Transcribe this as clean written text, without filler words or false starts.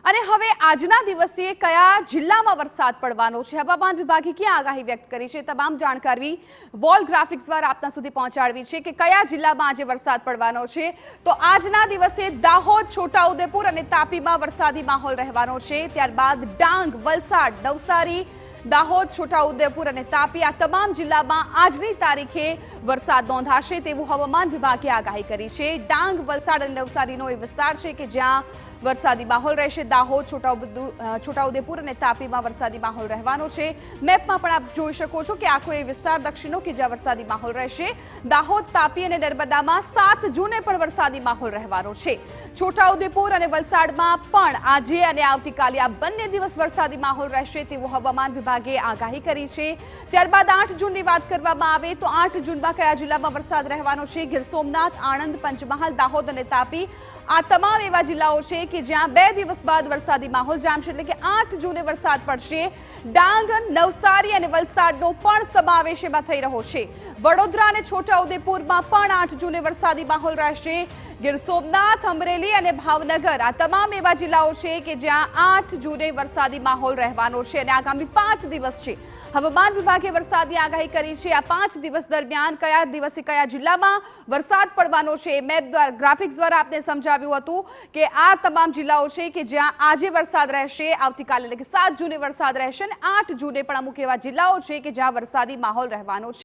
અને હવે આજના દિવસે કયા જિલ્લામાં વરસાદ પડવાનો છે, હવામાન વિભાગે ક્યાં આગાહી વ્યક્ત કરી છે, તમામ જાણકારી વોલ ગ્રાફિક્સ દ્વારા આપના સુધી પહોંચાડવી છે કે કયા જિલ્લામાં આજે વરસાદ પડવાનો છે। તો આજના દિવસે દાહોદ, છોટાઉદેપુર અને તાપીમાં વરસાદી માહોલ રહેવાનો છે। ત્યારબાદ ડાંગ, વલસાડ, નવસારી, દાહોદ, છોટાઉદેપુર અને તાપી આ તમામ જિલ્લામાં આજની તારીખે વરસાદ નોંધાશે તેવું હવામાન વિભાગે આગાહી કરી છે। ડાંગ, વલસાડ અને નવસારીનો એ વિસ્તાર છે કે જ્યાં વરસાદી માહોલ રહેશે। દાહોદ, છોટાઉદેપુર અને તાપીમાં વરસાદી માહોલ રહેવાનો છે। મેપમાં પણ આપ જોઈ શકો છો કે આખો એ વિસ્તાર દક્ષિણનો કે જ્યાં વરસાદી માહોલ રહેશે। દાહોદ, તાપી અને નર્મદામાં 7 જૂને પણ વરસાદી માહોલ રહેવાનો છે। છોટાઉદેપુર અને વલસાડમાં પણ આજે અને આવતીકાલે આ બંને દિવસ વરસાદી માહોલ રહેશે તેવું હવામાન વિભાગે આગાહી કરી છે। ત્યારબાદ 8 જૂનની વાત કરવામાં આવે તો 8 જૂનમાં કયા જિલ્લામાં વરસાદ રહેવાનો છે? ગીર સોમનાથ, આણંદ, પંચમહાલ, દાહોદ અને તાપી આ તમામ એવા જિલ્લાઓ છે કે જ્યાં 2 દિવસ બાદ વરસાદી માહોલ જામશે, એટલે કે 8 જૂને વરસાદ પડશે। ડાંગ, નવસારી અને વલસાડનો પણ સમાવેશ એમાં થઈ રહ્યો છે। વડોદરા અને છોટાઉદેપુરમાં પણ 8 જૂને વરસાદી માહોલ રહેશે। ગીર સોમનાથ, અમરેલી અને ભાવનગર આ તમામ એવા જિલ્લાઓ છે કે જ્યાં 8 જૂને વરસાદી માહોલ રહેવાનો છે અને આગામી 5 દિવસ છે હવામાન વિભાગે વરસાદની આગાહી કરી છે। આ 5 દિવસ દરમિયાન કયા દિવસે કયા જિલ્લામાં વરસાદ પડવાનો છે મેપ દ્વારા, ગ્રાફિક્સ દ્વારા આપને સમજાવ્યું હતું કે આ તમામ જિલ્લાઓ છે કે જ્યાં આજે વરસાદ રહેશે, આવતીકાલે એટલે કે 7 જૂને વરસાદ રહેશે અને 8 જૂને પણ અમુક એવા જિલ્લાઓ છે કે જ્યાં વરસાદી માહોલ રહેવાનો છે।